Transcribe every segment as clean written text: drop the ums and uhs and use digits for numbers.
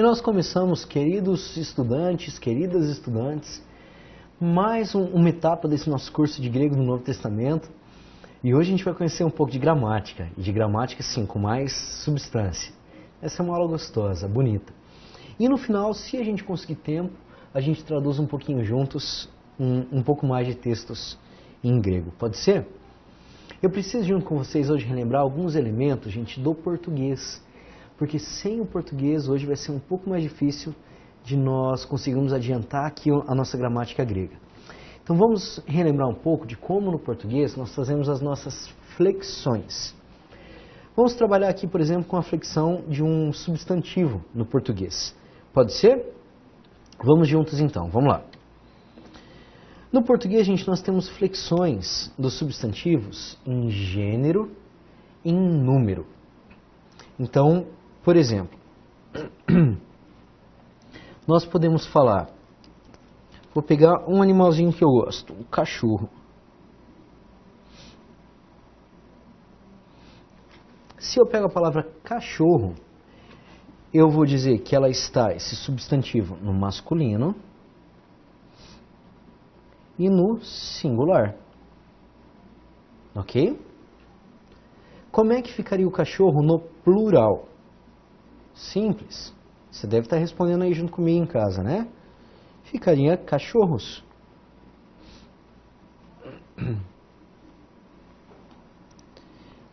E nós começamos, queridos estudantes, queridas estudantes, mais uma etapa desse nosso curso de grego no Novo Testamento. E hoje a gente vai conhecer um pouco de gramática, e de gramática sim, com mais substância. Essa é uma aula gostosa, bonita. E no final, se a gente conseguir tempo, a gente traduz um pouquinho juntos, um pouco mais de textos em grego. Pode ser? Eu preciso junto com vocês hoje relembrar alguns elementos, gente, do português. Porque sem o português hoje vai ser um pouco mais difícil de nós conseguirmos adiantar aqui a nossa gramática grega. Então vamos relembrar um pouco de como no português nós fazemos as nossas flexões. Vamos trabalhar aqui, por exemplo, com a flexão de um substantivo no português. Pode ser? Vamos juntos então, vamos lá. No português, gente, nós temos flexões dos substantivos em gênero e em número. Então, por exemplo, nós podemos falar, vou pegar um animalzinho que eu gosto, o cachorro. Se eu pego a palavra cachorro, eu vou dizer que ela está, esse substantivo, no masculino e no singular. Ok? Como é que ficaria o cachorro no plural? Simples. Você deve estar respondendo aí junto comigo em casa, né? Ficaria cachorros.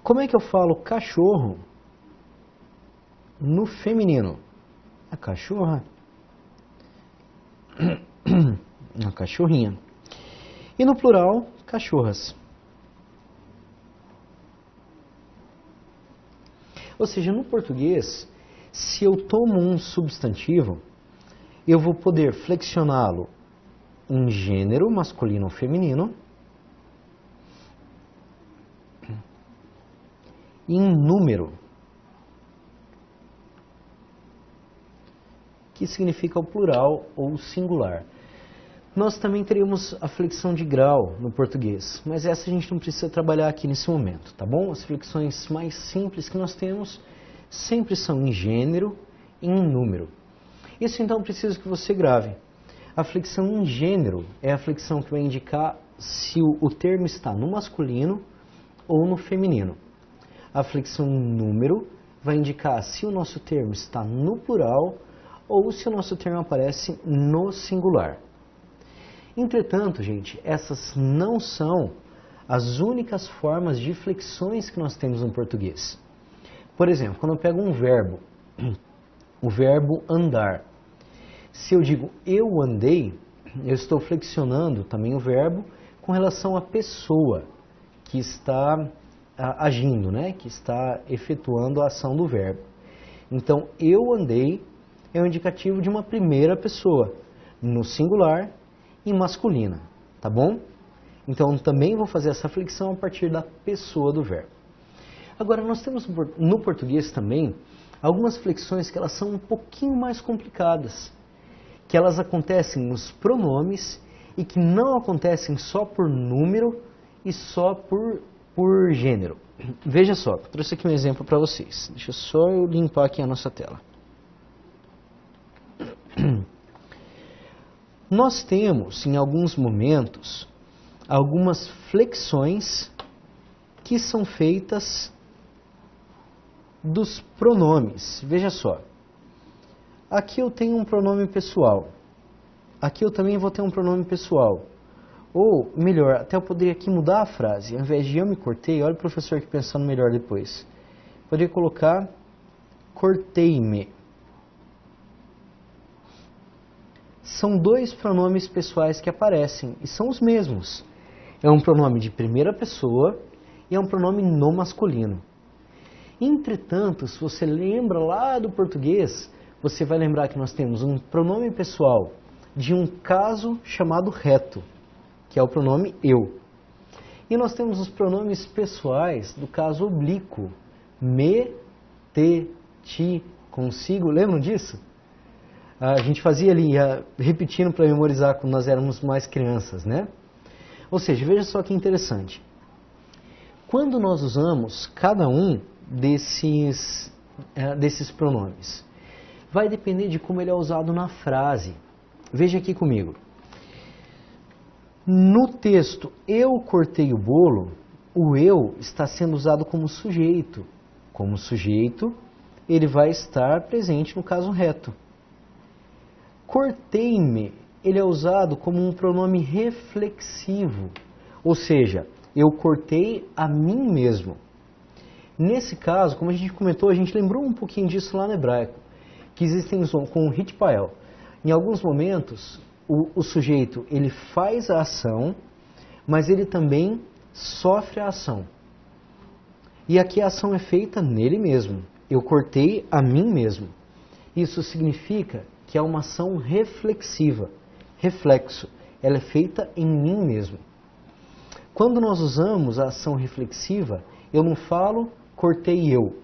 Como é que eu falo cachorro no feminino? A cachorra. A cachorrinha. E no plural, cachorras. Ou seja, no português, se eu tomo um substantivo, eu vou poder flexioná-lo em gênero, masculino ou feminino, e em número, que significa o plural ou o singular. Nós também teríamos a flexão de grau no português, mas essa a gente não precisa trabalhar aqui nesse momento, tá bom? As flexões mais simples que nós temos sempre são em gênero e em número. Isso então preciso que você grave. A flexão em gênero é a flexão que vai indicar se o termo está no masculino ou no feminino. A flexão em número vai indicar se o nosso termo está no plural ou se o nosso termo aparece no singular. Entretanto, gente, essas não são as únicas formas de flexões que nós temos no português. Por exemplo, quando eu pego um verbo, o verbo andar, se eu digo eu andei, eu estou flexionando também o verbo com relação à pessoa que está agindo, né? Que está efetuando a ação do verbo. Então, eu andei é um indicativo de uma primeira pessoa, no singular e masculina, tá bom? Então, também vou fazer essa flexão a partir da pessoa do verbo. Agora, nós temos no português também algumas flexões que elas são um pouquinho mais complicadas, que elas acontecem nos pronomes e que não acontecem só por número e só por gênero. Veja só, trouxe aqui um exemplo para vocês. Deixa só eu limpar aqui a nossa tela. Nós temos, em alguns momentos, algumas flexões que são feitas dos pronomes. Veja só. Aqui eu tenho um pronome pessoal. Aqui eu também vou ter um pronome pessoal. Ou, melhor, até eu poderia aqui mudar a frase. Ao invés de eu me cortei, olha o professor aqui pensando melhor depois. Poderia colocar cortei-me. São dois pronomes pessoais que aparecem e são os mesmos. É um pronome de primeira pessoa e é um pronome no masculino. Entretanto, se você lembra lá do português, você vai lembrar que nós temos um pronome pessoal de um caso chamado reto, que é o pronome eu. E nós temos os pronomes pessoais do caso oblíquo, me, te, ti, consigo. Lembram disso? A gente fazia ali, repetindo para memorizar quando nós éramos mais crianças, né? Ou seja, veja só que interessante. Quando nós usamos cada um desses pronomes, vai depender de como ele é usado na frase. Veja aqui comigo. No texto, eu cortei o bolo, o eu está sendo usado como sujeito. Como sujeito, ele vai estar presente no caso reto. Cortei-me, ele é usado como um pronome reflexivo. Ou seja, eu cortei a mim mesmo. Nesse caso, como a gente comentou, a gente lembrou um pouquinho disso lá no hebraico, que existem com o hitpael. Em alguns momentos, o sujeito ele faz a ação, mas ele também sofre a ação. E aqui a ação é feita nele mesmo. Eu cortei a mim mesmo. Isso significa que é uma ação reflexiva. Reflexo. Ela é feita em mim mesmo. Quando nós usamos a ação reflexiva, eu não falo cortei eu.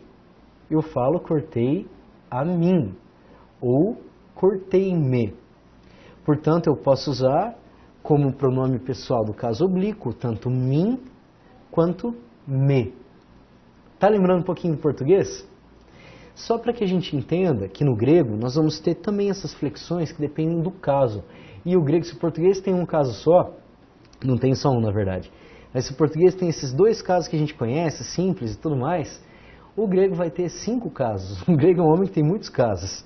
Eu falo cortei a mim. Ou cortei-me. Portanto, eu posso usar como pronome pessoal do caso oblíquo, tanto mim quanto me. Tá lembrando um pouquinho do português? Só para que a gente entenda que no grego nós vamos ter também essas flexões que dependem do caso. E o grego, se o português tem um caso só, não tem só um na verdade, mas se o português tem esses dois casos que a gente conhece, simples e tudo mais, o grego vai ter 5 casos. O grego é um homem que tem muitos casos.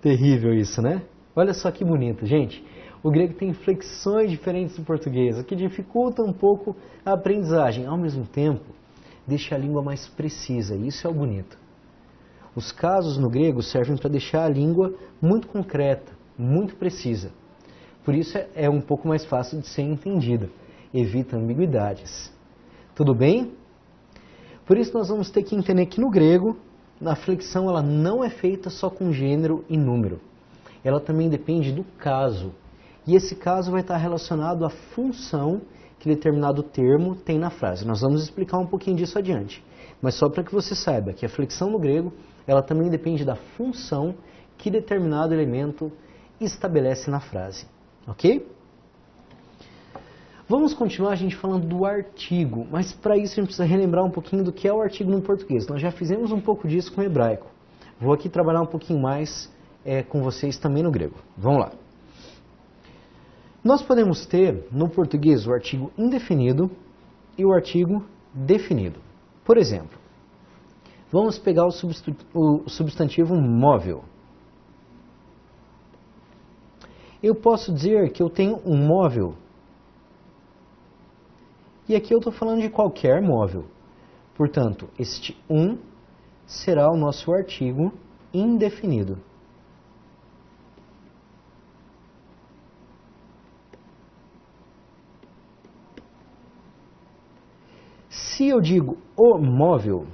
Terrível isso, né? Olha só que bonito, gente. O grego tem flexões diferentes do português, o que dificulta um pouco a aprendizagem. Ao mesmo tempo, deixa a língua mais precisa, e isso é o bonito. Os casos no grego servem para deixar a língua muito concreta, muito precisa. Por isso é um pouco mais fácil de ser entendida. Evita ambiguidades. Tudo bem? Por isso nós vamos ter que entender que no grego, a flexão ela não é feita só com gênero e número. Ela também depende do caso. E esse caso vai estar relacionado à função que determinado termo tem na frase. Nós vamos explicar um pouquinho disso adiante. Mas só para que você saiba que a flexão no grego, ela também depende da função que determinado elemento estabelece na frase. Ok? Vamos continuar a gente falando do artigo, mas para isso a gente precisa relembrar um pouquinho do que é o artigo no português. Nós já fizemos um pouco disso com o hebraico. Vou aqui trabalhar um pouquinho mais com vocês também no grego. Vamos lá. Nós podemos ter no português o artigo indefinido e o artigo definido. Por exemplo, vamos pegar o substantivo móvel. Eu posso dizer que eu tenho um móvel. E aqui eu estou falando de qualquer móvel. Portanto, este um será o nosso artigo indefinido. Se eu digo o móvel,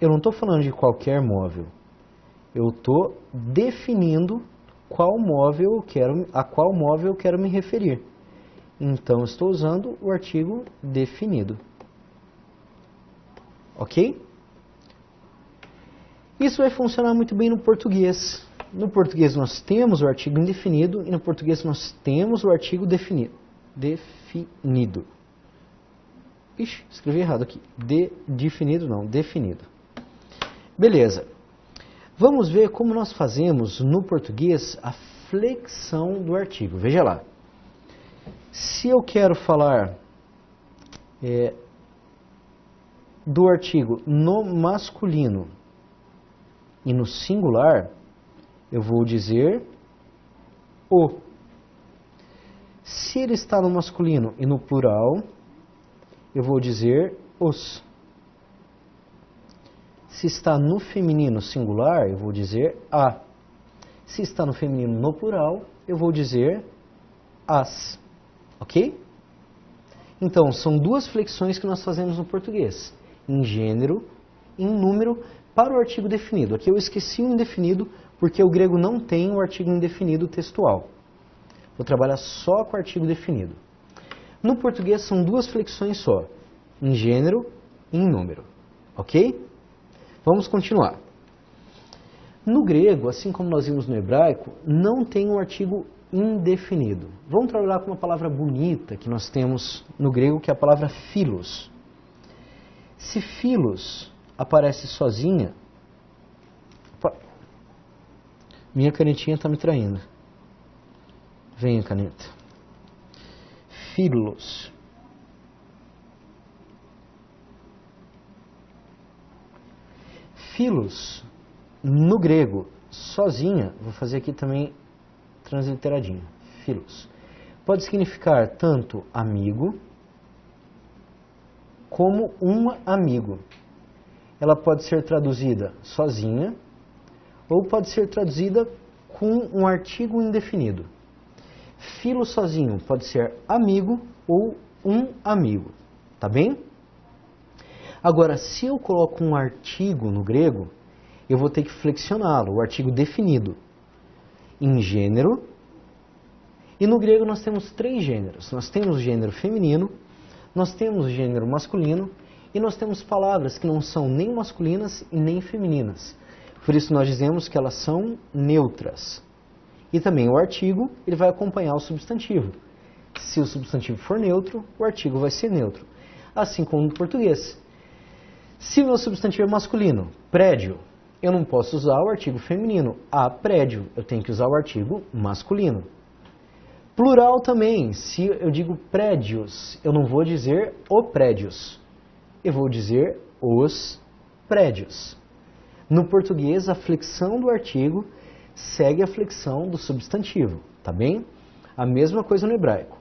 eu não estou falando de qualquer móvel. Eu estou definindo a qual móvel eu quero me referir. Então, estou usando o artigo definido. Ok? Isso vai funcionar muito bem no português. No português nós temos o artigo indefinido e no português nós temos o artigo definido. Ixi, escrevi errado aqui. Definido não, definido. Beleza. Vamos ver como nós fazemos no português a flexão do artigo. Veja lá. Se eu quero falar do artigo no masculino e no singular, eu vou dizer o. Se ele está no masculino e no plural, eu vou dizer os. Se está no feminino singular, eu vou dizer a. Se está no feminino no plural, eu vou dizer as. Ok? Então, são duas flexões que nós fazemos no português. Em gênero, em número, para o artigo definido. Aqui eu esqueci o indefinido, porque o grego não tem o artigo indefinido textual. Vou trabalhar só com o artigo definido. No português são duas flexões só. Em gênero e em número. Ok? Vamos continuar. No grego, assim como nós vimos no hebraico, não tem um artigo indefinido. Vamos trabalhar com uma palavra bonita que nós temos no grego, que é a palavra philos. Se philos aparece sozinha, Minha canetinha está me traindo. Venha, caneta. Filos. Filos, no grego, sozinha, vou fazer aqui também transliteradinho. Filos. Pode significar tanto amigo como um amigo. Ela pode ser traduzida sozinha ou pode ser traduzida com um artigo indefinido. Filo sozinho pode ser amigo ou um amigo, tá bem? Agora, se eu coloco um artigo no grego, eu vou ter que flexioná-lo, o artigo definido, em gênero. E no grego nós temos 3 gêneros. Nós temos o gênero feminino, nós temos o gênero masculino e nós temos palavras que não são nem masculinas e nem femininas. Por isso nós dizemos que elas são neutras. E também o artigo, ele vai acompanhar o substantivo. Se o substantivo for neutro, o artigo vai ser neutro. Assim como no português. Se o meu substantivo é masculino, prédio, eu não posso usar o artigo feminino, a prédio, eu tenho que usar o artigo masculino. Plural também, se eu digo prédios, eu não vou dizer o prédios, eu vou dizer os prédios. No português, a flexão do artigo segue a flexão do substantivo, tá bem? A mesma coisa no hebraico.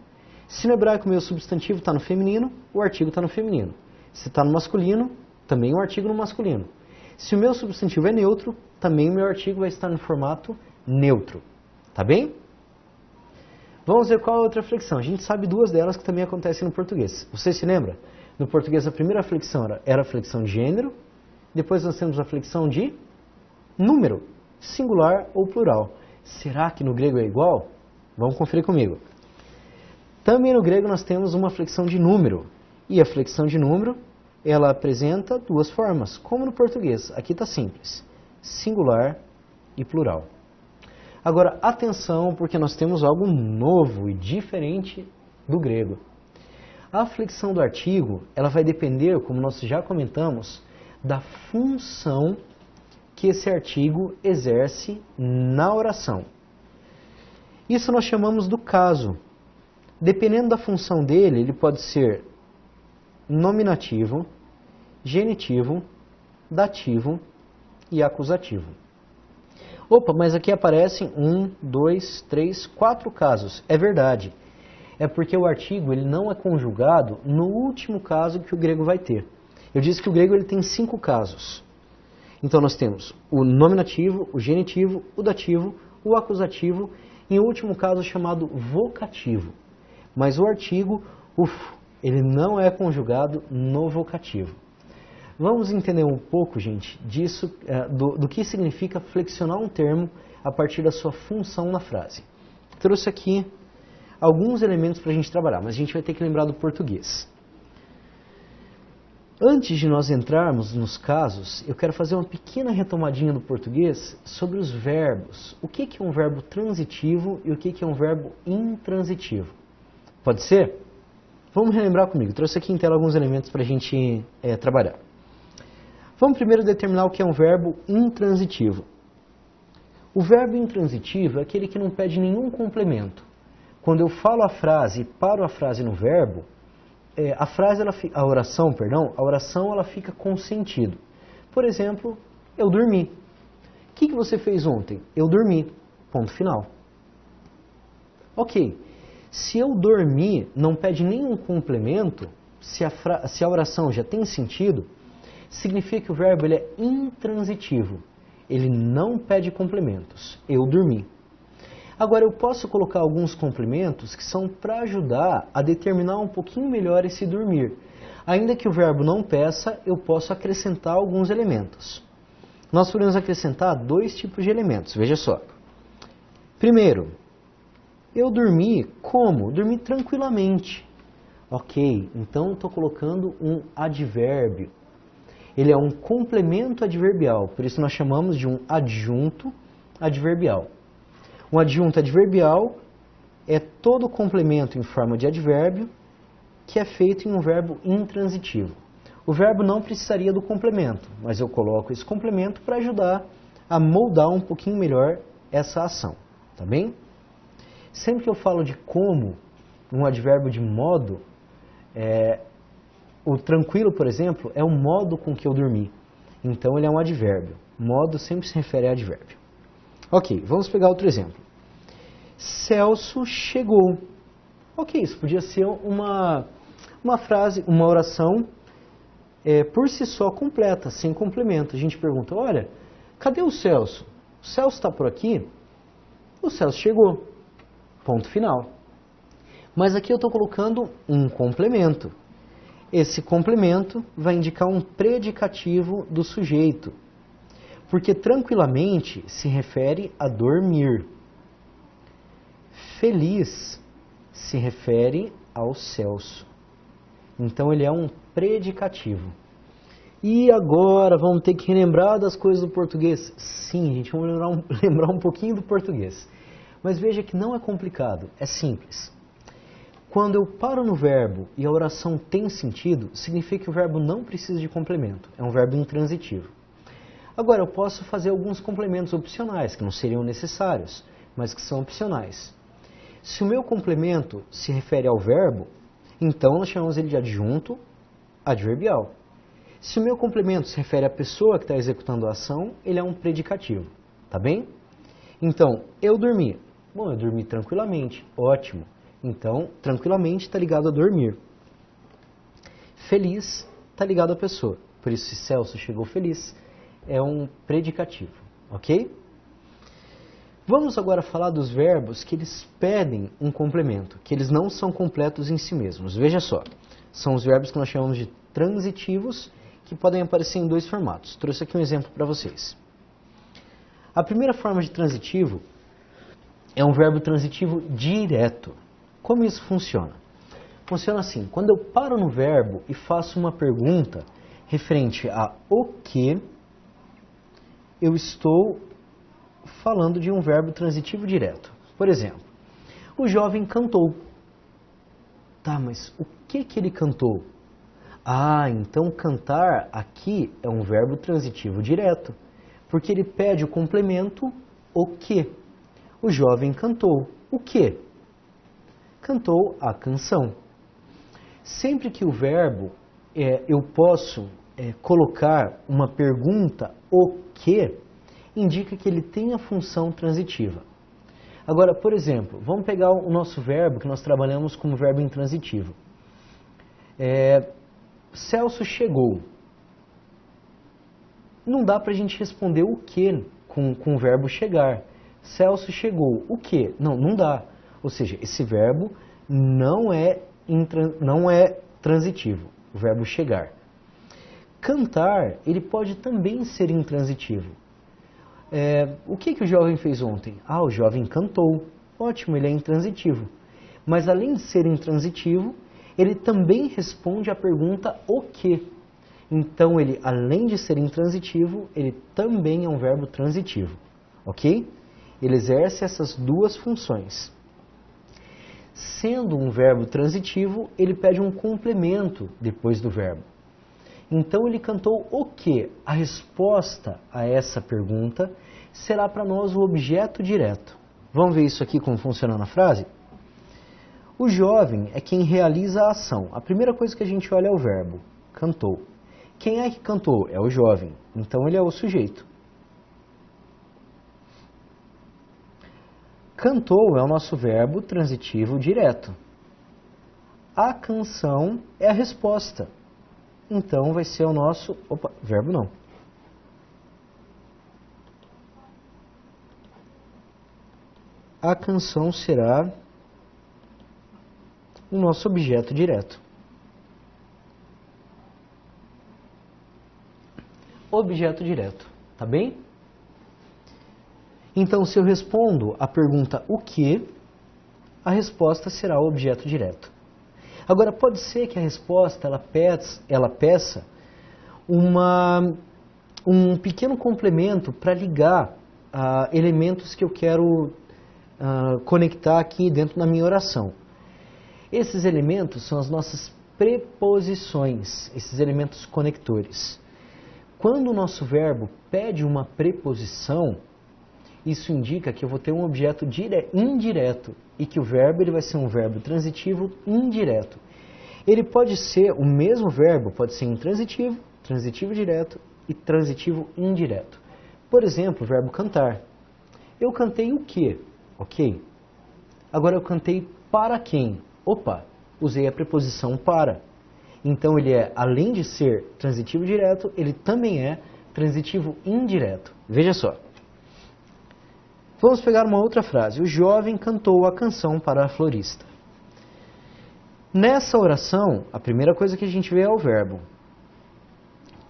Se no hebraico o meu substantivo está no feminino, o artigo está no feminino. Se está no masculino, também o artigo no masculino. Se o meu substantivo é neutro, também o meu artigo vai estar no formato neutro, tá bem? Vamos ver qual é a outra flexão. A gente sabe 2 delas que também acontecem no português. Você se lembra? No português a primeira flexão era a flexão de gênero, depois nós temos a flexão de número, singular ou plural. Será que no grego é igual? Vamos conferir comigo. Também no grego nós temos uma flexão de número. E a flexão de número, ela apresenta 2 formas, como no português. Aqui está simples, singular e plural. Agora, atenção, porque nós temos algo novo e diferente do grego. A flexão do artigo, ela vai depender, como nós já comentamos, da função que esse artigo exerce na oração. Isso nós chamamos do caso. Dependendo da função dele, ele pode ser nominativo, genitivo, dativo e acusativo. Opa, mas aqui aparecem 1, 2, 3, 4 casos. É verdade. É porque o artigo ele não é conjugado no último caso que o grego vai ter. Eu disse que o grego ele tem 5 casos. Então nós temos o nominativo, o genitivo, o dativo, o acusativo e o último caso chamado vocativo. Mas o artigo, ele não é conjugado no vocativo. Vamos entender um pouco, gente, disso, do que significa flexionar um termo a partir da sua função na frase. Trouxe aqui alguns elementos para a gente trabalhar, mas a gente vai ter que lembrar do português. Antes de nós entrarmos nos casos, eu quero fazer uma pequena retomadinha do português sobre os verbos. O que é um verbo transitivo e o que é um verbo intransitivo? Pode ser? Vamos relembrar comigo. Trouxe aqui em tela alguns elementos para a gente trabalhar. Vamos primeiro determinar o que é um verbo intransitivo. O verbo intransitivo é aquele que não pede nenhum complemento. Quando eu falo a frase e paro a frase no verbo, a oração ela fica com sentido. Por exemplo, eu dormi. O que você fez ontem? Eu dormi. Ponto final. Ok. Se eu dormi não pede nenhum complemento, se a oração já tem sentido, significa que o verbo ele é intransitivo. Ele não pede complementos. Eu dormi. Agora, eu posso colocar alguns complementos que são para ajudar a determinar um pouquinho melhor esse dormir. Ainda que o verbo não peça, eu posso acrescentar alguns elementos. Nós podemos acrescentar 2 tipos de elementos. Veja só. Primeiro, eu dormi como? Dormi tranquilamente. Ok, então estou colocando um advérbio. Ele é um complemento adverbial, por isso nós chamamos de um adjunto adverbial. Um adjunto adverbial é todo complemento em forma de advérbio que é feito em um verbo intransitivo. O verbo não precisaria do complemento, mas eu coloco esse complemento para ajudar a moldar um pouquinho melhor essa ação, tá bem? Sempre que eu falo de como, um advérbio de modo, o tranquilo, por exemplo, é o modo com que eu dormi. Então ele é um advérbio. Modo sempre se refere a advérbio. Ok, vamos pegar outro exemplo. Celso chegou. Ok, isso podia ser uma frase, uma oração por si só completa, sem complemento. A gente pergunta, olha, cadê o Celso? O Celso está por aqui? O Celso chegou. Ponto final. Mas aqui eu estou colocando um complemento. Esse complemento vai indicar um predicativo do sujeito, porque tranquilamente se refere a dormir. Feliz se refere ao Celso. Então ele é um predicativo. E agora vamos ter que relembrar das coisas do português? Sim, gente, vamos lembrar um pouquinho do português. Mas veja que não é complicado, é simples. Quando eu paro no verbo e a oração tem sentido, significa que o verbo não precisa de complemento, é um verbo intransitivo. Agora, eu posso fazer alguns complementos opcionais, que não seriam necessários, mas que são opcionais. Se o meu complemento se refere ao verbo, então nós chamamos ele de adjunto adverbial. Se o meu complemento se refere à pessoa que está executando a ação, ele é um predicativo, tá bem? Então, eu dormi. Bom, eu dormi tranquilamente, ótimo. Então, tranquilamente está ligado a dormir. Feliz está ligado à pessoa. Por isso, se Celso chegou feliz, é um predicativo, ok? Vamos agora falar dos verbos que eles pedem um complemento, que eles não são completos em si mesmos. Veja só, são os verbos que nós chamamos de transitivos, que podem aparecer em dois formatos. Trouxe aqui um exemplo para vocês. A primeira forma de transitivo é um verbo transitivo direto. Como isso funciona? Funciona assim, quando eu paro no verbo e faço uma pergunta referente a o que, eu estou falando de um verbo transitivo direto. Por exemplo, o jovem cantou. Tá, mas o que ele cantou? Ah, então cantar aqui é um verbo transitivo direto, porque ele pede o complemento o que. O jovem cantou. O que? Cantou a canção. Sempre que o verbo, eu posso colocar uma pergunta o que, indica que ele tem a função transitiva. Agora, por exemplo, vamos pegar o nosso verbo que nós trabalhamos como verbo intransitivo. Celso chegou. Não dá para a gente responder o que com o verbo chegar. Celso chegou. O que? Não dá. Ou seja, esse verbo não é transitivo, o verbo chegar. Cantar, ele pode também ser intransitivo. O que o jovem fez ontem? Ah, o jovem cantou. Ótimo, ele é intransitivo. Mas além de ser intransitivo, ele também responde à pergunta o que. Então, ele, além de ser intransitivo, ele também é um verbo transitivo. Ok? Ele exerce essas duas funções. Sendo um verbo transitivo, ele pede um complemento depois do verbo. Então, ele cantou o que? A resposta a essa pergunta será para nós o objeto direto. Vamos ver isso aqui como funciona na frase? O jovem é quem realiza a ação. A primeira coisa que a gente olha é o verbo, cantou. Quem é que cantou? É o jovem. Então, ele é o sujeito. Cantou é o nosso verbo transitivo direto. A canção é a resposta. Então, vai ser o nosso... verbo não. A canção será o nosso objeto direto. Objeto direto, tá bem? Então, se eu respondo a pergunta o que, a resposta será o objeto direto. Agora, pode ser que a resposta ela peça um pequeno complemento para ligar elementos que eu quero conectar aqui dentro da minha oração. Esses elementos são as nossas preposições, esses elementos conectores. Quando o nosso verbo pede uma preposição, isso indica que eu vou ter um objeto indireto e que o verbo ele vai ser um verbo transitivo indireto. Ele pode ser o mesmo verbo, pode ser intransitivo, transitivo direto e transitivo indireto. Por exemplo, o verbo cantar. Eu cantei o quê? Ok. Agora eu cantei para quem? Opa, usei a preposição para. Então ele é, além de ser transitivo direto, ele também é transitivo indireto. Veja só. Vamos pegar uma outra frase. O jovem cantou a canção para a florista. Nessa oração, a primeira coisa que a gente vê é o verbo.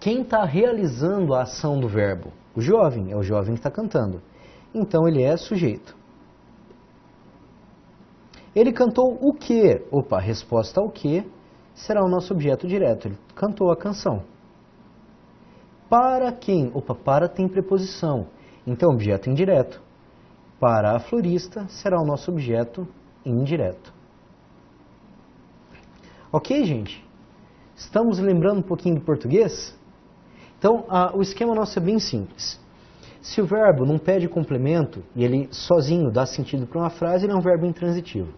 Quem está realizando a ação do verbo? O jovem, é o jovem que está cantando. Então ele é sujeito. Ele cantou o quê? Opa, a resposta ao quê será o nosso objeto direto. Ele cantou a canção. Para quem? Opa, para tem preposição. Então, objeto indireto. Para a florista será o nosso objeto indireto. Ok, gente? Estamos lembrando um pouquinho do português? Então, o esquema nosso é bem simples. Se o verbo não pede complemento e ele sozinho dá sentido para uma frase, ele é um verbo intransitivo.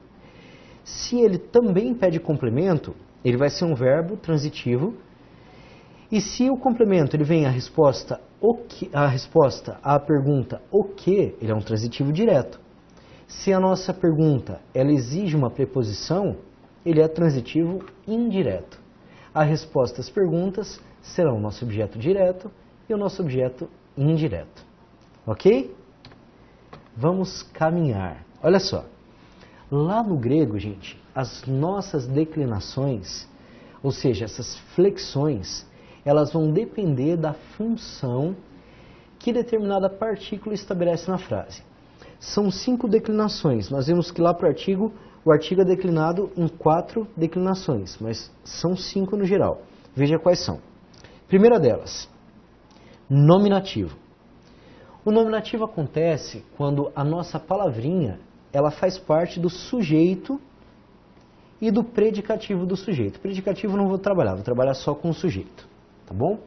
Se ele também pede complemento, ele vai ser um verbo transitivo. E se o complemento ele vem a resposta à pergunta o que, ele é um transitivo direto. Se a nossa pergunta ela exige uma preposição, ele é transitivo indireto. A resposta às perguntas serão o nosso objeto direto e o nosso objeto indireto. Ok? Vamos caminhar. Olha só. Lá no grego, gente, as nossas declinações, ou seja, essas flexões, elas vão depender da função que determinada partícula estabelece na frase. São 5 declinações. Nós vimos que lá para o artigo é declinado em 4 declinações, mas são 5 no geral. Veja quais são. Primeira delas, nominativo. O nominativo acontece quando a nossa palavrinha ela faz parte do sujeito e do predicativo do sujeito. Predicativo não vou trabalhar só com o sujeito, tá bom?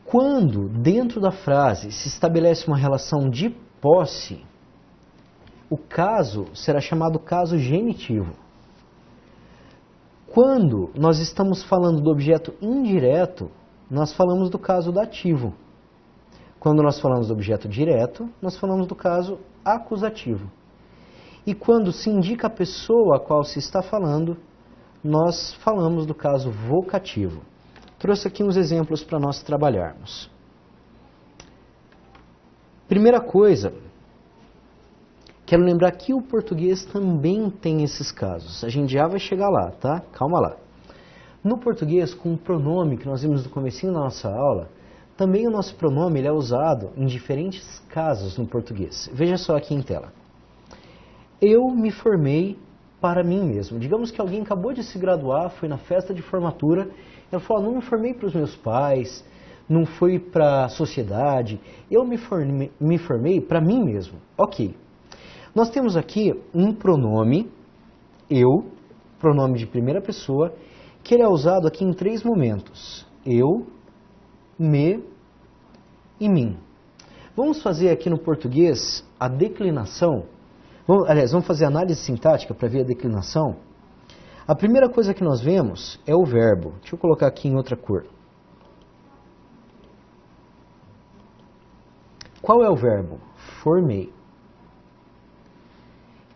Quando dentro da frase se estabelece uma relação de posse, o caso será chamado caso genitivo. Quando nós estamos falando do objeto indireto, nós falamos do caso dativo. Quando nós falamos do objeto direto, nós falamos do caso acusativo. E quando se indica a pessoa a qual se está falando, nós falamos do caso vocativo. Trouxe aqui uns exemplos para nós trabalharmos. Primeira coisa, quero lembrar que o português também tem esses casos. A gente já vai chegar lá, tá? Calma lá. No português, com o pronome que nós vimos no comecinho da nossa aula, também o nosso pronome ele é usado em diferentes casos no português. Veja só aqui em tela. Eu me formei para mim mesmo. Digamos que alguém acabou de se graduar, foi na festa de formatura, ela falou, não me formei para os meus pais, não fui para a sociedade, eu me formei para mim mesmo. Ok. Nós temos aqui um pronome, eu, pronome de primeira pessoa, que ele é usado aqui em 3 momentos. Eu, me e mim. Vamos fazer aqui no português a declinação. Vamos fazer a análise sintática para ver a declinação. A primeira coisa que nós vemos é o verbo. Deixa eu colocar aqui em outra cor. Qual é o verbo? Formei.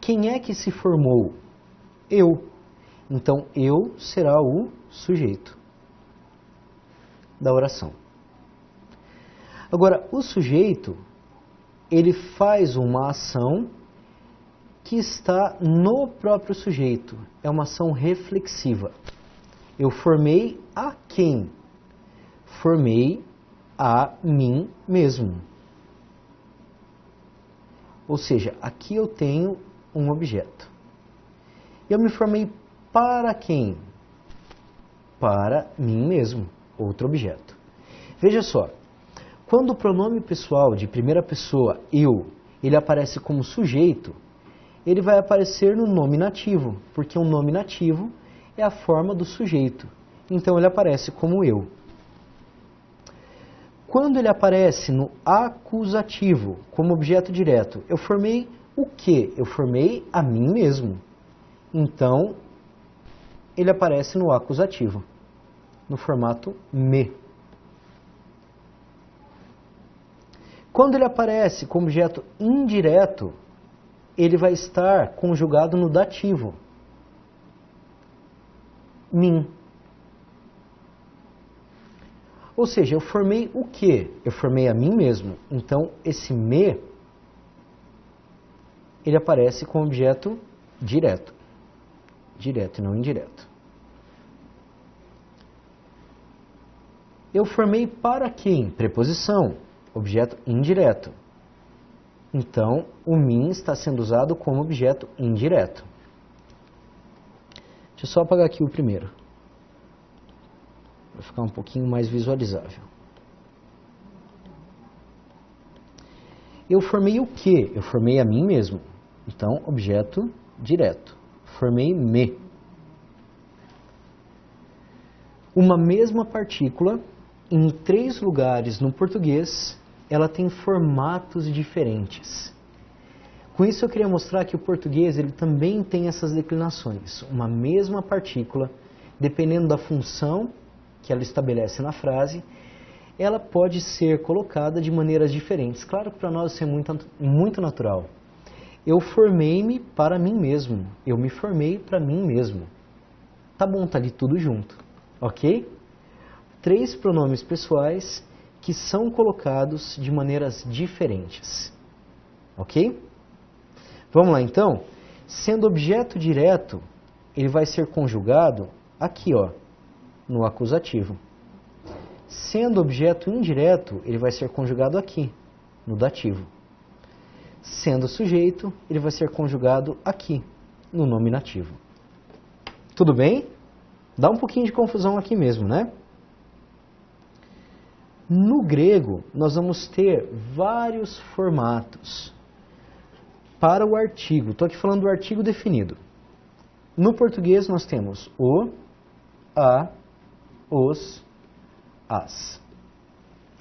Quem é que se formou? Eu. Então, eu será o sujeito da oração. Agora, o sujeito, ele faz uma ação que está no próprio sujeito. É uma ação reflexiva. Eu formei a quem? Formei a mim mesmo. Ou seja, aqui eu tenho um objeto. Eu me formei para quem? Para mim mesmo. Outro objeto. Veja só. Quando o pronome pessoal de primeira pessoa, eu, ele aparece como sujeito, ele vai aparecer no nominativo, porque o nominativo é a forma do sujeito. Então ele aparece como eu. Quando ele aparece no acusativo, como objeto direto, eu formei o quê? Eu formei a mim mesmo. Então, ele aparece no acusativo, no formato me. Quando ele aparece como objeto indireto, ele vai estar conjugado no dativo, mim. Ou seja, eu formei o quê? Eu formei a mim mesmo. Então, esse me, ele aparece como objeto direto. Direto e não indireto. Eu formei para quem? Preposição, objeto indireto. Então, o mim está sendo usado como objeto indireto. Deixa eu só apagar aqui o primeiro, para ficar um pouquinho mais visualizável. Eu formei o quê? Eu formei a mim mesmo. Então, objeto direto. Formei me. Uma mesma partícula, em 3 lugares no português, ela tem formatos diferentes. Com isso eu queria mostrar que o português ele também tem essas declinações. Uma mesma partícula, dependendo da função que ela estabelece na frase, ela pode ser colocada de maneiras diferentes. Claro que para nós isso é muito natural. Eu formei-me para mim mesmo. Eu me formei para mim mesmo. Tá bom, tá ali tudo junto. Ok? 3 pronomes pessoais que são colocados de maneiras diferentes. Ok? Vamos lá então? Sendo objeto direto, ele vai ser conjugado aqui, ó, no acusativo. Sendo objeto indireto, ele vai ser conjugado aqui, no dativo. Sendo sujeito, ele vai ser conjugado aqui, no nominativo. Tudo bem? Dá um pouquinho de confusão aqui mesmo, né? No grego, nós vamos ter vários formatos para o artigo. Estou aqui falando do artigo definido. No português, nós temos o, a, os, as.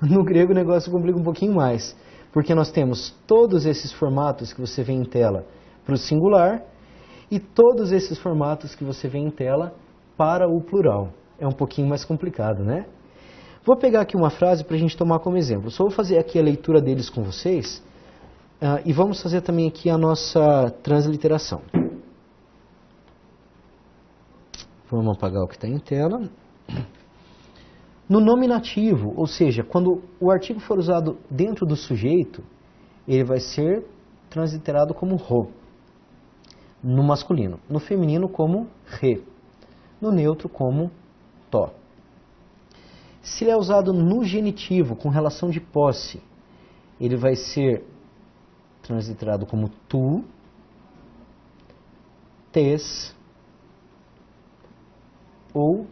No grego, o negócio complica um pouquinho mais, porque nós temos todos esses formatos que você vê em tela para o singular e todos esses formatos que você vê em tela para o plural. É um pouquinho mais complicado, né? Vou pegar aqui uma frase para a gente tomar como exemplo. Só vou fazer aqui a leitura deles com vocês e vamos fazer também aqui a nossa transliteração. Vamos apagar o que está em tela. No nominativo, ou seja, quando o artigo for usado dentro do sujeito, ele vai ser transliterado como ro. No masculino. No feminino, como re. No neutro, como to. Se ele é usado no genitivo, com relação de posse, ele vai ser transliterado como tu, tes ou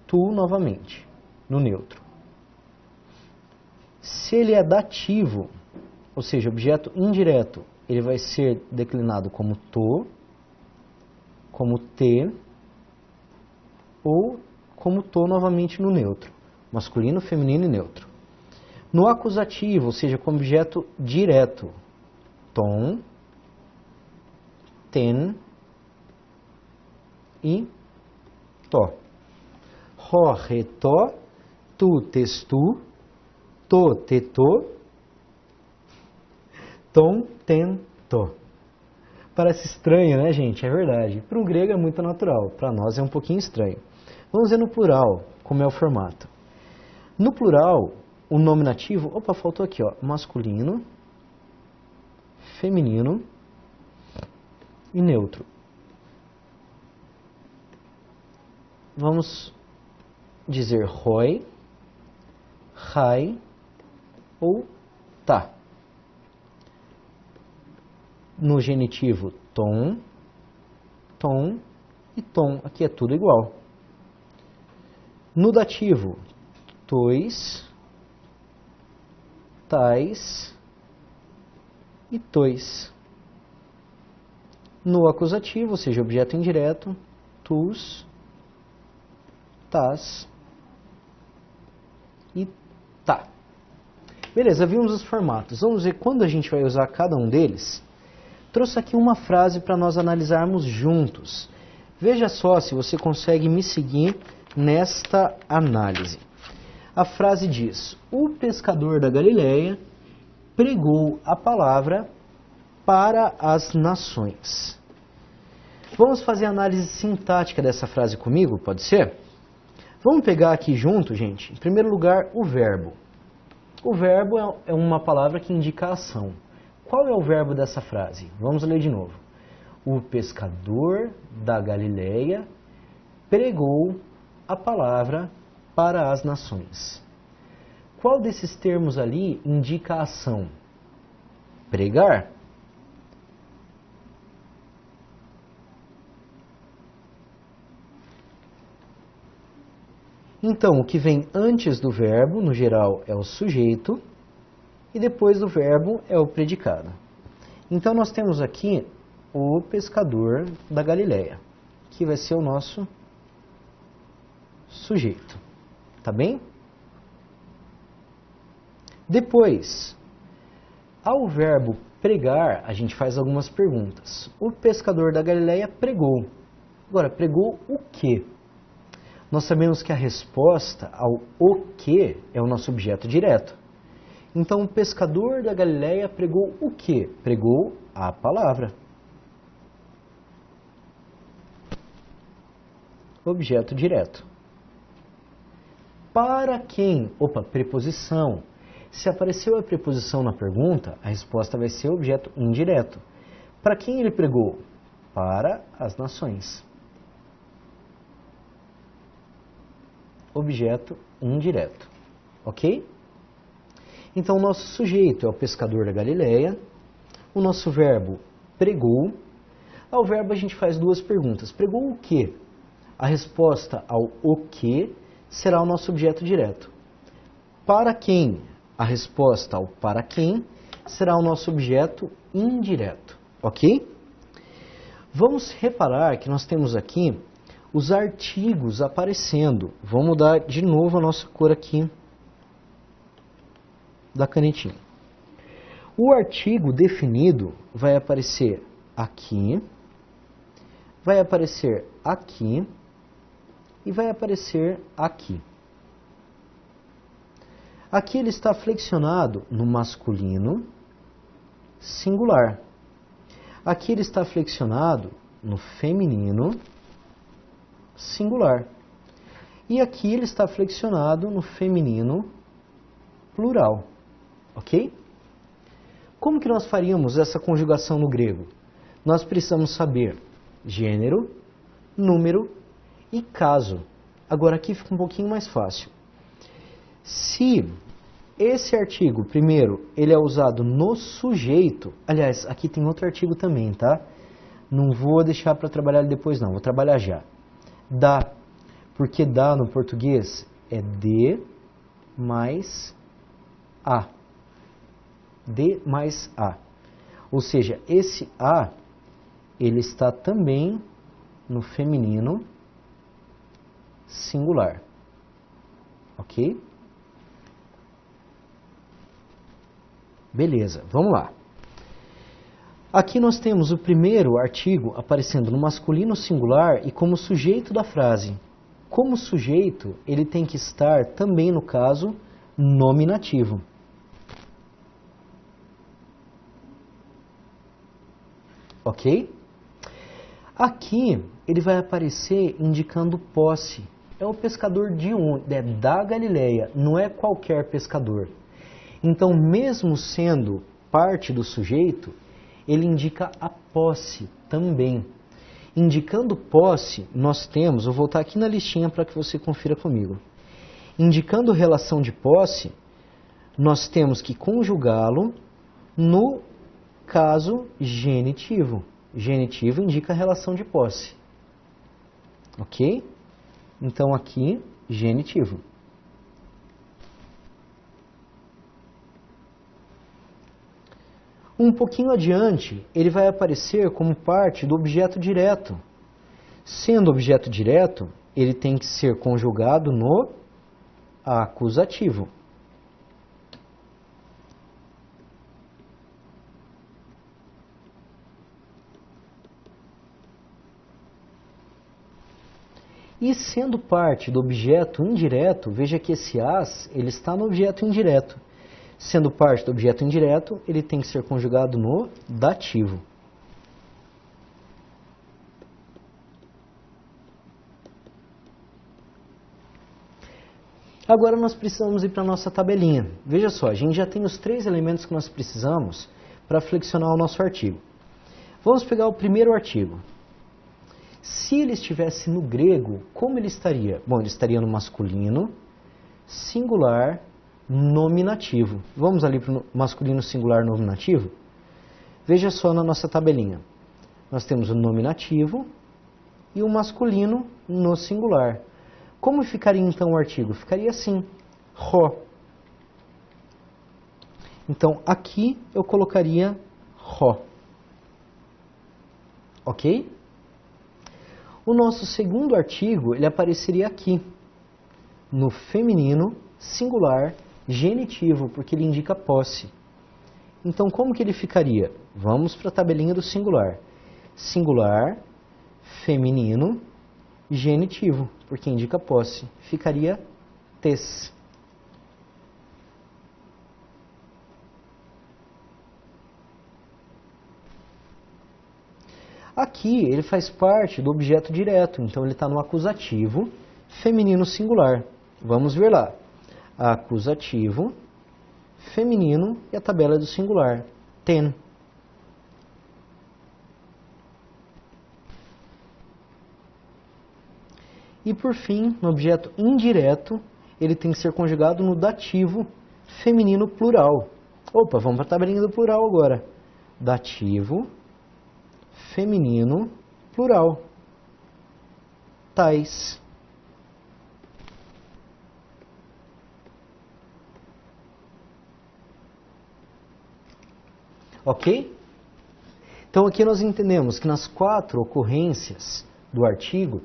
tu novamente, no neutro. Se ele é dativo, ou seja, objeto indireto, ele vai ser declinado como to, como te ou como to novamente no neutro. Masculino, feminino e neutro. No acusativo, ou seja, como objeto direto, tom, ten e to. Ro, re, to, tu, tes, tu, to, te, to, tom, ten, to. Parece estranho, né, gente? É verdade. Para o grego é muito natural, para nós é um pouquinho estranho. Vamos ver no plural como é o formato. No plural, o nominativo, opa, faltou aqui, ó, masculino, feminino e neutro. Vamos dizer roi, rai ou tá. No genitivo, tom, tom e tom. Aqui é tudo igual. No dativo, tois, tais e tois. No acusativo, ou seja, objeto indireto, tus, tas e tá. Beleza, vimos os formatos. Vamos ver quando a gente vai usar cada um deles. Trouxe aqui uma frase para nós analisarmos juntos. Veja só se você consegue me seguir nesta análise. A frase diz: o pescador da Galileia pregou a palavra para as nações. Vamos fazer a análise sintática dessa frase comigo, pode ser? Vamos pegar aqui junto, gente, em primeiro lugar, o verbo. O verbo é uma palavra que indica a ação. Qual é o verbo dessa frase? Vamos ler de novo. O pescador da Galileia pregou a palavra para as nações. Qual desses termos ali indica a ação? Pregar. Então, o que vem antes do verbo, no geral, é o sujeito, e depois do verbo é o predicado. Então, nós temos aqui o pescador da Galileia, que vai ser o nosso sujeito. Tá bem? Depois, ao verbo pregar, a gente faz algumas perguntas. O pescador da Galileia pregou. Agora, pregou o quê? Nós sabemos que a resposta ao o que é o nosso objeto direto. Então, o pescador da Galileia pregou o quê? Pregou a palavra. Objeto direto. Para quem? Opa, preposição. Se apareceu a preposição na pergunta, a resposta vai ser objeto indireto. Para quem ele pregou? Para as nações. Objeto indireto. Ok? Então, o nosso sujeito é o pescador da Galileia. O nosso verbo pregou. Ao verbo a gente faz duas perguntas. Pregou o quê? A resposta ao o que será o nosso objeto direto. Para quem? A resposta ao para quem será o nosso objeto indireto. Ok? Vamos reparar que nós temos aqui os artigos aparecendo. Vamos mudar de novo a nossa cor aqui da canetinha. O artigo definido vai aparecer aqui, vai aparecer aqui e vai aparecer aqui. Aqui ele está flexionado no masculino singular. Aqui ele está flexionado no feminino singular. E aqui ele está flexionado no feminino plural. Ok? Como que nós faríamos essa conjugação no grego? Nós precisamos saber gênero, número e caso. Agora aqui fica um pouquinho mais fácil. Se esse artigo, primeiro, ele é usado no sujeito, aliás, aqui tem outro artigo também, tá? Não vou deixar para trabalhar depois não, vou trabalhar já. Dá, porque dá no português é de mais a. De mais a. Ou seja, esse a, ele está também no feminino singular. Ok? Beleza, vamos lá. Aqui nós temos o primeiro artigo aparecendo no masculino singular e como sujeito da frase. Como sujeito, ele tem que estar também no caso nominativo. Ok? Aqui ele vai aparecer indicando posse. É o pescador de onde? É da Galileia, não é qualquer pescador. Então, mesmo sendo parte do sujeito, ele indica a posse também. Indicando posse, nós temos, vou voltar aqui na listinha para que você confira comigo. Indicando relação de posse, nós temos que conjugá-lo no caso genitivo. Genitivo indica a relação de posse. Ok? Então aqui, genitivo. Um pouquinho adiante, ele vai aparecer como parte do objeto direto. Sendo objeto direto, ele tem que ser conjugado no acusativo. E sendo parte do objeto indireto, veja que esse as, ele está no objeto indireto. Sendo parte do objeto indireto, ele tem que ser conjugado no dativo. Agora nós precisamos ir para a nossa tabelinha. Veja só, a gente já tem os 3 elementos que nós precisamos para flexionar o nosso artigo. Vamos pegar o primeiro artigo. Se ele estivesse no grego, como ele estaria? Bom, ele estaria no masculino, singular, nominativo. Vamos ali para o masculino, singular, nominativo? Veja só na nossa tabelinha. Nós temos o nominativo e o masculino no singular. Como ficaria então o artigo? Ficaria assim, ro. Então, aqui eu colocaria ro. Ok? O nosso segundo artigo, ele apareceria aqui, no feminino, singular, genitivo, porque ele indica posse. Então, como que ele ficaria? Vamos para a tabelinha do singular. Singular, feminino, genitivo, porque indica posse. Ficaria tes. Aqui ele faz parte do objeto direto, então ele está no acusativo feminino singular. Vamos ver lá. Acusativo feminino e a tabela do singular. Ten. E por fim, no objeto indireto, ele tem que ser conjugado no dativo feminino plural. Opa, vamos para a tabelinha do plural agora. Dativo feminino plural. Tais. Ok? Então aqui nós entendemos que nas 4 ocorrências do artigo,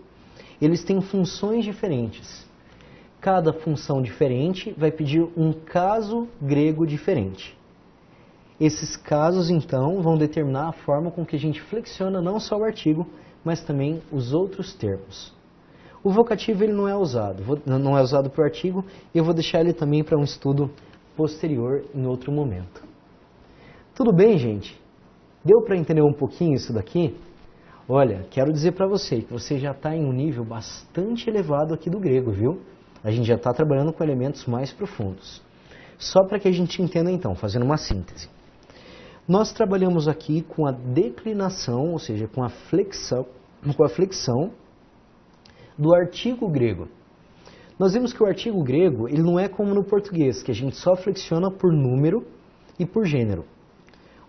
eles têm funções diferentes. Cada função diferente vai pedir um caso grego diferente. Esses casos, então, vão determinar a forma com que a gente flexiona não só o artigo, mas também os outros termos. O vocativo ele não é usado para o artigo, e eu vou deixar ele também para um estudo posterior em outro momento. Tudo bem, gente? Deu para entender um pouquinho isso daqui? Olha, quero dizer para você que você já está em um nível bastante elevado aqui do grego, viu? A gente já está trabalhando com elementos mais profundos. Só para que a gente entenda então, fazendo uma síntese. Nós trabalhamos aqui com a declinação, ou seja, com a flexão do artigo grego. Nós vimos que o artigo grego ele não é como no português, que a gente só flexiona por número e por gênero.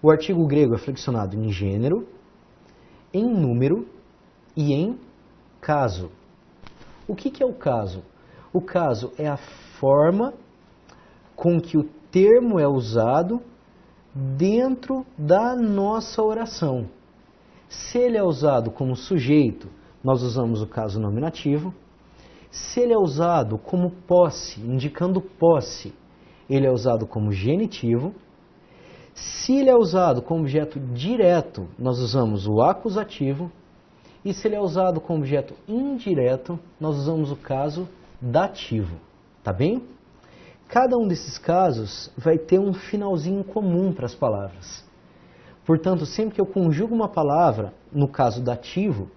O artigo grego é flexionado em gênero, em número e em caso. O que é o caso? O caso é a forma com que o termo é usado dentro da nossa oração. Se ele é usado como sujeito, nós usamos o caso nominativo. Se ele é usado como posse, indicando posse, ele é usado como genitivo. Se ele é usado como objeto direto, nós usamos o acusativo. E se ele é usado como objeto indireto, nós usamos o caso dativo. Tá bem? Cada um desses casos vai ter um finalzinho comum para as palavras. Portanto, sempre que eu conjugo uma palavra, no caso dativo,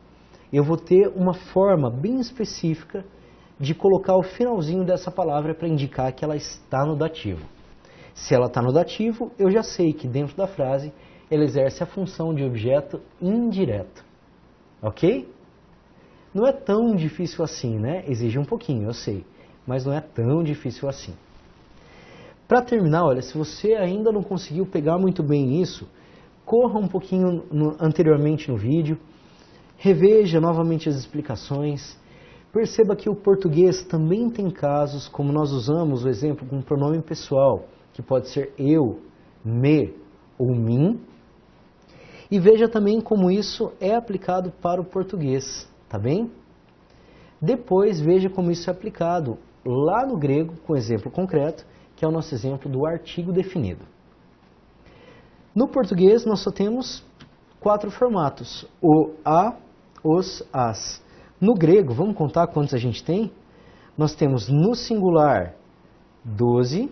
eu vou ter uma forma bem específica de colocar o finalzinho dessa palavra para indicar que ela está no dativo. Se ela está no dativo, eu já sei que dentro da frase ela exerce a função de objeto indireto. Ok? Não é tão difícil assim, né? Exige um pouquinho, eu sei, mas não é tão difícil assim. Para terminar, olha, se você ainda não conseguiu pegar muito bem isso, corra um pouquinho anteriormente no vídeo, reveja novamente as explicações, perceba que o português também tem casos, como nós usamos o exemplo com pronome pessoal, que pode ser eu, me ou mim, e veja também como isso é aplicado para o português, tá bem? Depois veja como isso é aplicado lá no grego, com exemplo concreto, que é o nosso exemplo do artigo definido. No português nós só temos 4 formatos, o, a, os, as. No grego, vamos contar quantos a gente tem? Nós temos no singular 12,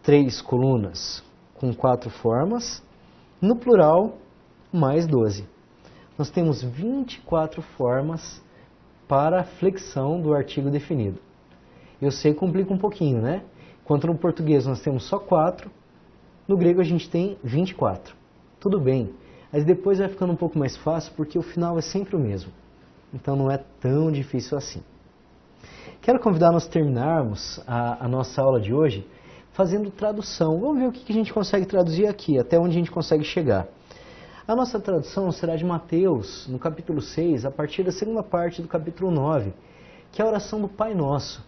3 colunas com 4 formas, no plural mais 12. Nós temos 24 formas para a flexão do artigo definido. Eu sei que complica um pouquinho, né? Enquanto no português nós temos só 4, no grego a gente tem 24. Tudo bem, mas depois vai ficando um pouco mais fácil porque o final é sempre o mesmo. Então não é tão difícil assim. Quero convidar nós a terminarmos a nossa aula de hoje fazendo tradução. Vamos ver o que a gente consegue traduzir aqui, até onde a gente consegue chegar. A nossa tradução será de Mateus, no capítulo 6, a partir da segunda parte do capítulo 9, que é a oração do Pai Nosso.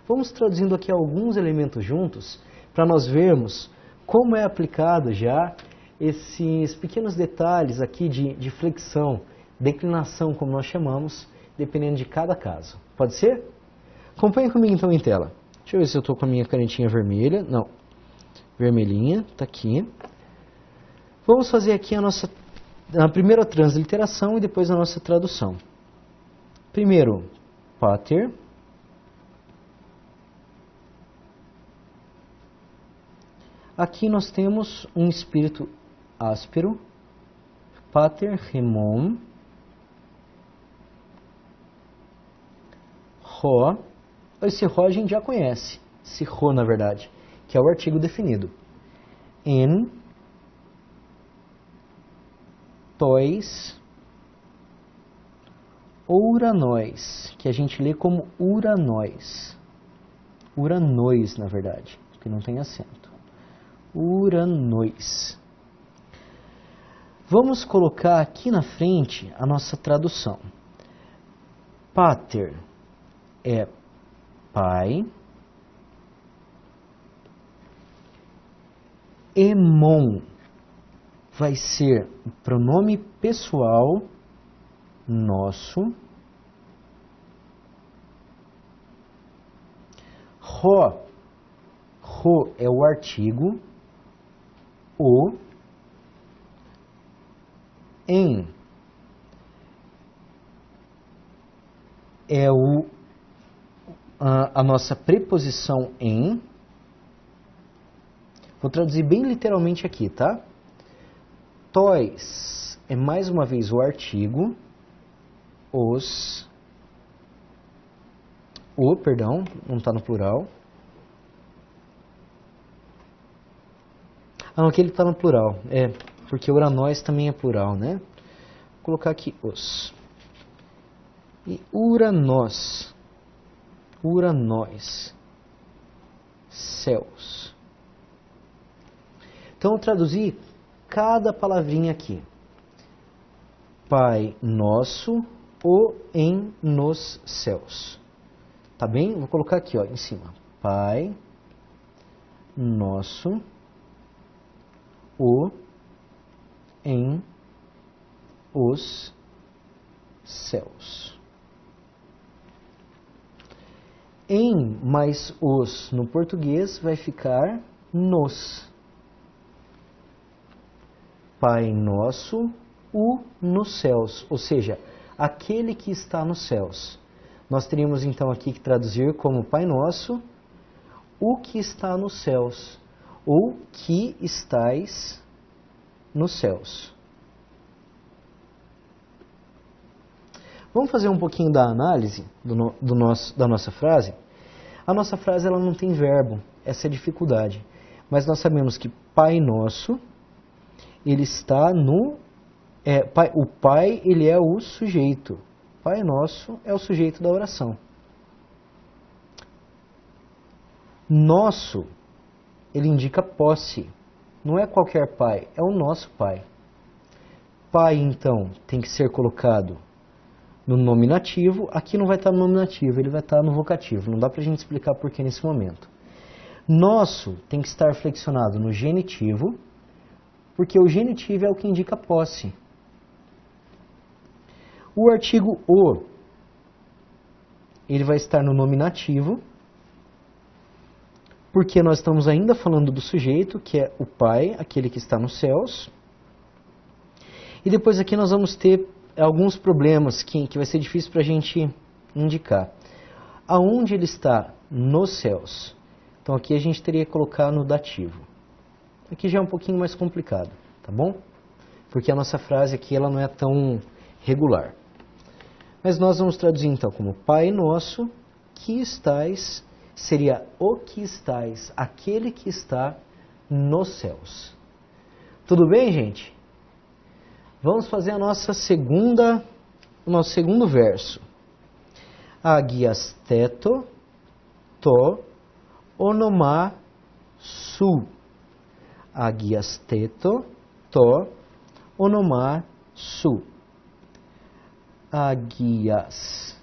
Vamos traduzindo aqui alguns elementos juntos, para nós vermos como é aplicado já esses pequenos detalhes aqui de flexão, declinação, como nós chamamos, dependendo de cada caso. Pode ser? Acompanhe comigo então em tela. Deixa eu ver se eu estou com a minha canetinha vermelha. Não, vermelhinha, está aqui. Vamos fazer aqui a primeira transliteração e depois a nossa tradução. Primeiro, pater. Aqui nós temos um espírito áspero. Pater remon. Rho. Esse rho a gente já conhece. Esse rho, na verdade, que é o artigo definido. En. Tois, ouranóis, que a gente lê como uranóis. Uranóis, na verdade, que não tem acento. Uranóis. Vamos colocar aqui na frente a nossa tradução. Pater é pai. Emon vai ser o pronome pessoal nosso. Rho é o artigo. O. Em é a nossa preposição em. Vou traduzir bem literalmente aqui, tá? Tois é mais uma vez o artigo, os, perdão, não está no plural. Ah, não, aqui ele está no plural, porque uranóis também é plural, né? Vou colocar aqui os. E uranós, céus. Então eu traduzi cada palavrinha aqui. Pai nosso, o em nos céus. Tá bem? Vou colocar aqui, ó, em cima. Pai nosso, o em os céus. Em mais os no português vai ficar nos. Pai nosso, o nos céus, ou seja, aquele que está nos céus. Nós teríamos então aqui que traduzir como Pai nosso, o que está nos céus, ou que estais nos céus. Vamos fazer um pouquinho da análise da nossa frase? A nossa frase ela não tem verbo, essa é a dificuldade. Mas nós sabemos que Pai nosso, ele está no... o Pai, ele é o sujeito. Pai nosso é o sujeito da oração. Nosso, ele indica posse. Não é qualquer pai, é o nosso pai. Pai, então, tem que ser colocado no nominativo. Aqui não vai estar no nominativo, ele vai estar no vocativo. Não dá pra gente explicar por que nesse momento. Nosso tem que estar flexionado no genitivo, porque o genitivo é o que indica posse. O artigo o, ele vai estar no nominativo, porque nós estamos ainda falando do sujeito, que é o Pai, aquele que está nos céus. E depois aqui nós vamos ter alguns problemas que vai ser difícil para a gente indicar. Aonde ele está? Nos céus. Então aqui a gente teria que colocar no dativo. Aqui já é um pouquinho mais complicado, tá bom? Porque a nossa frase aqui ela não é tão regular. Mas nós vamos traduzir então como Pai nosso, que estais, seria o que estais, aquele que está nos céus. Tudo bem, gente? Vamos fazer o nosso segundo verso. Agiasteto to onoma su. Agiasteto to onoma su. Agiasteto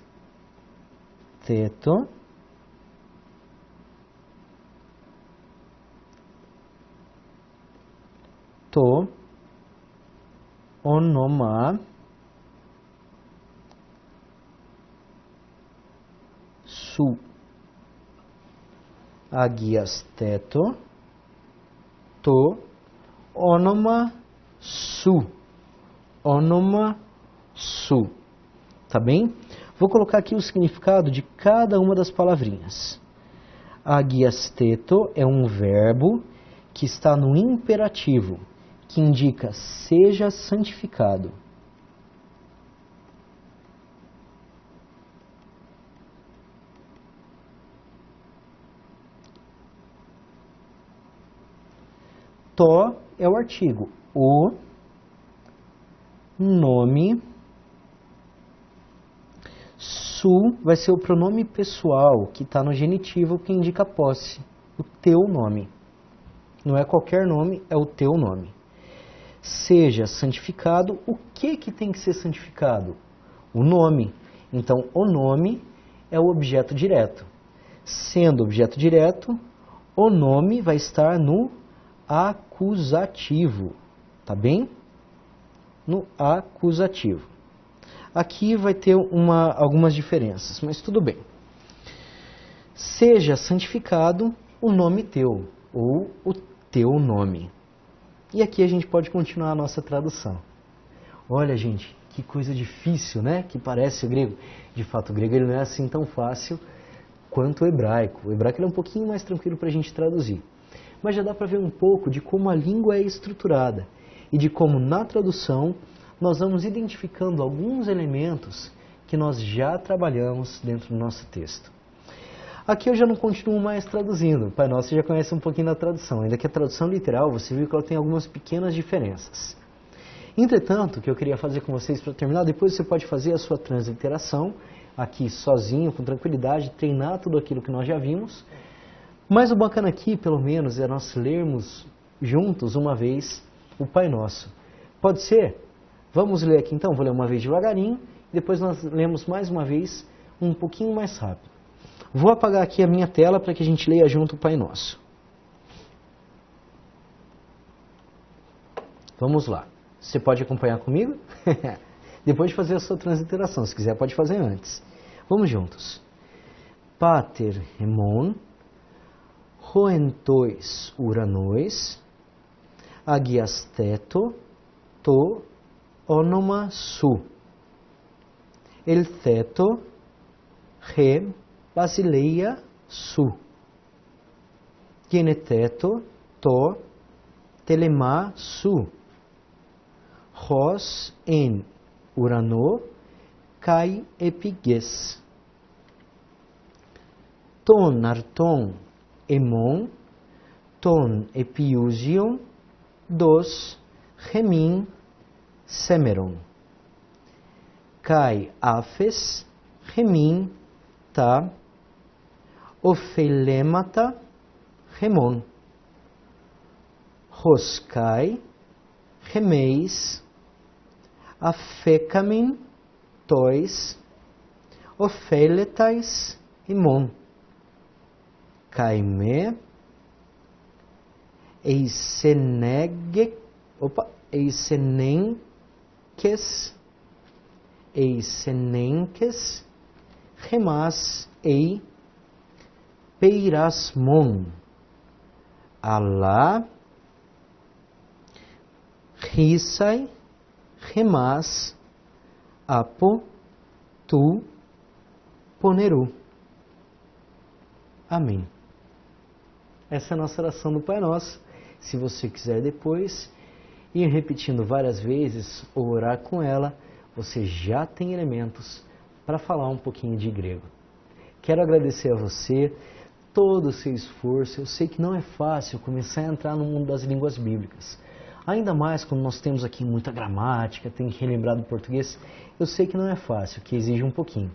to onoma su. Agiasteto to onoma su. Onoma su. Tá bem? Vou colocar aqui o significado de cada uma das palavrinhas. Agiasteto é um verbo que está no imperativo, que indica seja santificado. To é o artigo. O nome. Su vai ser o pronome pessoal que está no genitivo que indica posse. O teu nome. Não é qualquer nome, é o teu nome. Seja santificado. O que tem que ser santificado? O nome. Então, o nome é o objeto direto. Sendo objeto direto, o nome vai estar no acusativo, tá bem? No acusativo. Aqui vai ter algumas diferenças, mas tudo bem. Seja santificado o nome teu, ou o teu nome. E aqui a gente pode continuar a nossa tradução. Olha, gente, que coisa difícil, né? Que parece o grego. De fato, o grego ele não é assim tão fácil quanto o hebraico. O hebraico ele é um pouquinho mais tranquilo para a gente traduzir. Mas já dá para ver um pouco de como a língua é estruturada e de como na tradução nós vamos identificando alguns elementos que nós já trabalhamos dentro do nosso texto. Aqui eu já não continuo mais traduzindo. Pai Nosso você já conhece um pouquinho da tradução. Ainda que a tradução literal, você viu que ela tem algumas pequenas diferenças. Entretanto, o que eu queria fazer com vocês para terminar, depois você pode fazer a sua transliteração aqui sozinho, com tranquilidade, treinar tudo aquilo que nós já vimos. Mas o bacana aqui, pelo menos, é nós lermos juntos uma vez o Pai Nosso. Pode ser? Vamos ler aqui então, vou ler uma vez devagarinho, depois nós lemos mais uma vez um pouquinho mais rápido. Vou apagar aqui a minha tela para que a gente leia junto o Pai Nosso. Vamos lá. Você pode acompanhar comigo? Depois de fazer a sua transliteração, se quiser pode fazer antes. Vamos juntos. Pater hemon, hoentois uranois, agiasteto to onoma su. El theto he basileia su. Geneteto to telema su. Hos en urano kai epiges. Ton arton emon, ton epiusion, dos gemin semeron. Kai afes gemin ta ophelemata gemon. Hoskai gemeis afecamin tois opheletais imon. Caime eisenenques gemas ei peirasmon. Alá risai gemas apo, tu, poneru. Amém. Essa é a nossa oração do Pai Nosso. Se você quiser depois ir repetindo várias vezes ou orar com ela, você já tem elementos para falar um pouquinho de grego. Quero agradecer a você todo o seu esforço. Eu sei que não é fácil começar a entrar no mundo das línguas bíblicas. Ainda mais quando nós temos aqui muita gramática, tem que relembrar do português. Eu sei que não é fácil, que exige um pouquinho.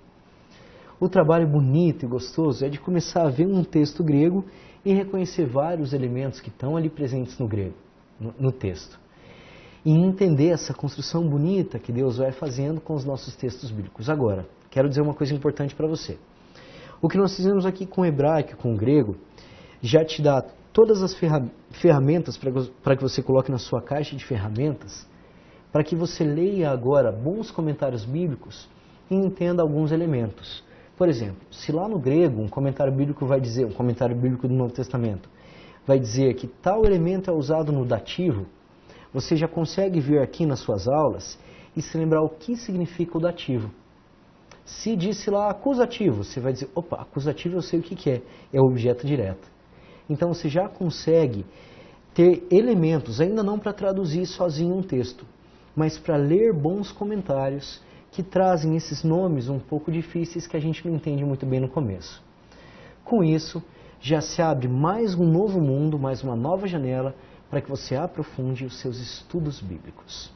O trabalho bonito e gostoso é de começar a ver um texto grego e reconhecer vários elementos que estão ali presentes no grego, no texto. E entender essa construção bonita que Deus vai fazendo com os nossos textos bíblicos. Agora, quero dizer uma coisa importante para você. O que nós fizemos aqui com o hebraico e com o grego já te dá todas as ferramentas para que você coloque na sua caixa de ferramentas, para que você leia agora bons comentários bíblicos e entenda alguns elementos. Por exemplo, se lá no grego um comentário bíblico vai dizer, um comentário bíblico do Novo Testamento, vai dizer que tal elemento é usado no dativo, você já consegue ver aqui nas suas aulas e se lembrar o que significa o dativo. Se disse lá acusativo, você vai dizer, opa, acusativo eu sei o que é o objeto direto. Então você já consegue ter elementos, ainda não para traduzir sozinho um texto, mas para ler bons comentários que trazem esses nomes um pouco difíceis que a gente não entende muito bem no começo. Com isso, já se abre mais um novo mundo, mais uma nova janela para que você aprofunde os seus estudos bíblicos.